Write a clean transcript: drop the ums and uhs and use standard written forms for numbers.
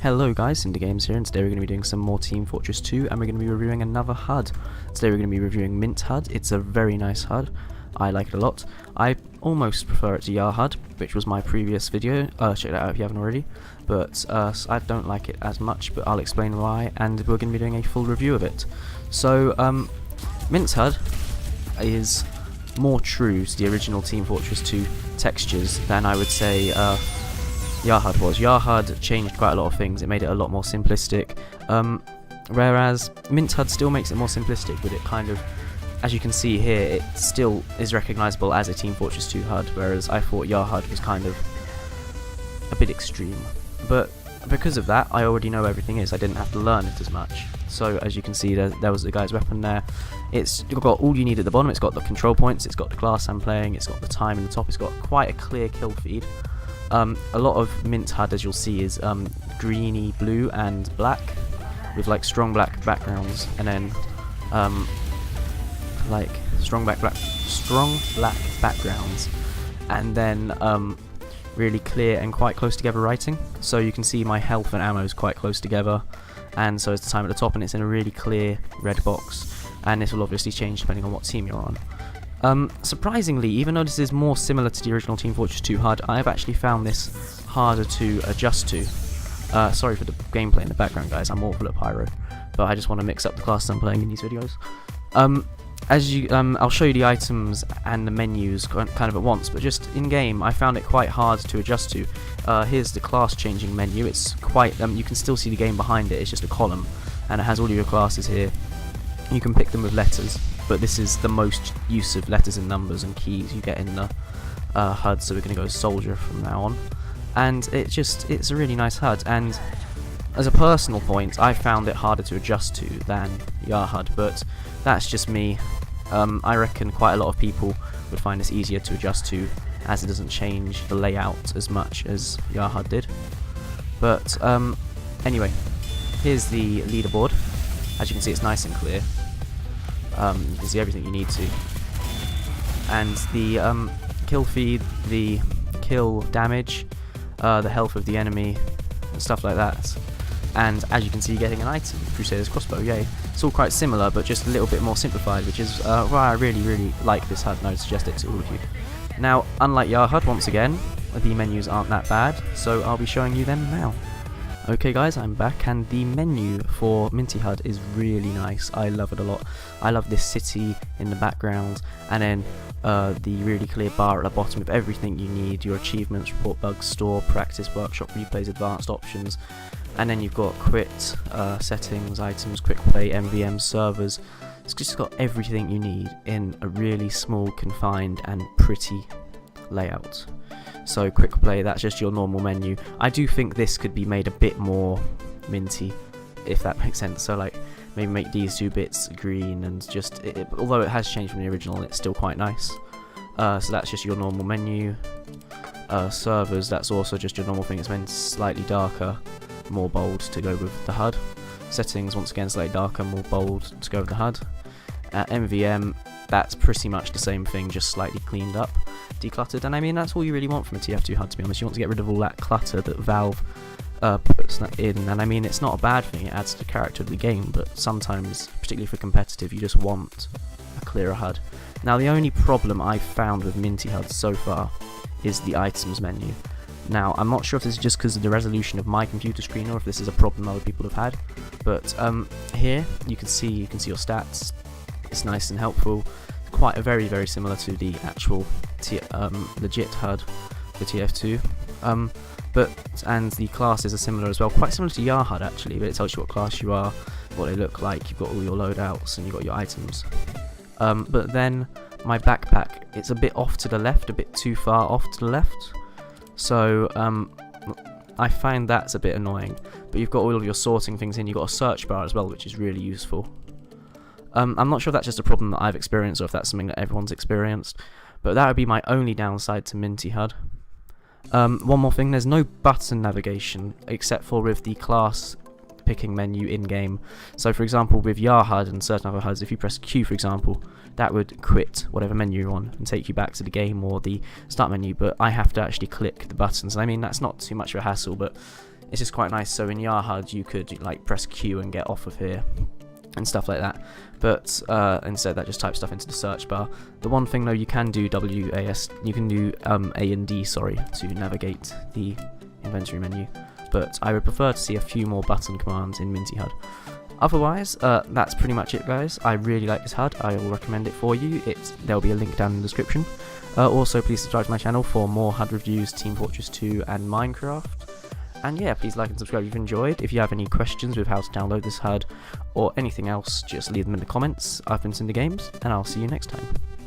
Hello guys, CinderGames here, and today we're going to be doing some more Team Fortress 2, and we're going to be reviewing another HUD. Today we're going to be reviewing Mint HUD. It's a very nice HUD. I like it a lot. I almost prefer it to Yar HUD, which was my previous video. Check that out if you haven't already. But I don't like it as much, but I'll explain why, and we're going to be doing a full review of it. So, Mint HUD is more true to the original Team Fortress 2 textures than I would say Yar HUD was. Yar HUD changed quite a lot of things. It made it a lot more simplistic, whereas Mint HUD still makes it more simplistic, but it kind of, as you can see here, it still is recognisable as a Team Fortress 2 HUD, whereas I thought Yar HUD was kind of a bit extreme. But because of that, I already know everything is. I didn't have to learn it as much. So as you can see, there was the guy's weapon there. It's got all you need at the bottom. It's got the control points, it's got the class I'm playing, it's got the time in the top, it's got quite a clear kill feed. A lot of Mint HUD, as you'll see, is greeny blue and black, with like strong black backgrounds, and then like strong black backgrounds, and then really clear and quite close together writing. So you can see my health and ammo is quite close together, and so is the time at the top, and it's in a really clear red box. And this will obviously change depending on what team you're on. Surprisingly, even though this is more similar to the original Team Fortress 2 HUD, I have actually found this harder to adjust to. Sorry for the gameplay in the background, guys, I'm awful at Pyro, but I just want to mix up the classes I'm playing in these videos. I'll show you the items and the menus kind of at once, but just in-game, I found it quite hard to adjust to. Here's the class changing menu. It's quite, you can still see the game behind it, it's just a column, and it has all of your classes here. You can pick them with letters, but this is the most use of letters and numbers and keys you get in the HUD, so we're going to go soldier from now on. And it's a really nice HUD, and as a personal point, I found it harder to adjust to than Yar HUD, but that's just me. I reckon quite a lot of people would find this easier to adjust to, as it doesn't change the layout as much as Yar HUD did. But anyway, here's the leaderboard. As you can see, it's nice and clear. You can see everything you need to, and the kill feed, the kill damage, the health of the enemy, and stuff like that. And as you can see, getting an item, Crusader's crossbow, yay. It's all quite similar, but just a little bit more simplified, which is why I really like this HUD, and I would suggest it to all of you. Now, unlike Yar HUD, once again, the menus aren't that bad, so I'll be showing you them now. Okay guys, I'm back, and the menu for Minty HUD is really nice. I love it a lot. I love this city in the background, and then the really clear bar at the bottom with everything you need, your achievements, report bugs, store, practice, workshop, replays, advanced options, and then you've got quit, settings, items, quick play, MVM, servers. It's just got everything you need in a really small, confined, and pretty layout. So quick play, that's just your normal menu. I do think this could be made a bit more minty, if that makes sense. So like maybe make these two bits green, and just although it has changed from the original, it's still quite nice. So that's just your normal menu. Servers, that's also just your normal thing. It's meant slightly darker, more bold to go with the HUD. Settings, once again, slightly darker, more bold to go with the HUD. MVM, that's pretty much the same thing, just slightly cleaned up, decluttered, and I mean that's all you really want from a TF2 HUD, to be honest. You want to get rid of all that clutter that Valve puts in, and I mean it's not a bad thing, it adds to the character of the game, but sometimes, particularly for competitive, you just want a clearer HUD. Now the only problem I've found with Minty HUD so far is the items menu. Now I'm not sure if this is just because of the resolution of my computer screen, or if this is a problem other people have had, but here you can see your stats. It's nice and helpful, quite very similar to the actual legit HUD for TF2, and the classes are similar as well, quite similar to Yar HUD actually, but it tells you what class you are, what they look like, you've got all your loadouts, and you've got your items. But then my backpack, it's a bit off to the left, a bit too far off to the left, so I find that's a bit annoying, but you've got all of your sorting things in, you've got a search bar as well, which is really useful. I'm not sure if that's just a problem that I've experienced or if that's something that everyone's experienced, but that would be my only downside to Minty HUD. One more thing, there's no button navigation except for with the class picking menu in-game. So for example with Yar HUD and certain other HUDs, if you press Q for example, that would quit whatever menu you're on and take you back to the game or the start menu, but I have to actually click the buttons. I mean that's not too much of a hassle, but it's just quite nice. So in your HUD you could like press Q and get off of here and stuff like that, but instead that just types stuff into the search bar. The one thing though, you can do WAS, you can do A and D, sorry, to navigate the inventory menu, but I would prefer to see a few more button commands in mintyhud. Otherwise, that's pretty much it, guys. I really like this HUD. I will recommend it for you. There'll be a link down in the description. Also, please subscribe to my channel for more HUD reviews, Team Fortress 2 and Minecraft. And yeah, please like and subscribe if you've enjoyed. If you have any questions with how to download this HUD or anything else, just leave them in the comments. I've been CinderGames, and I'll see you next time.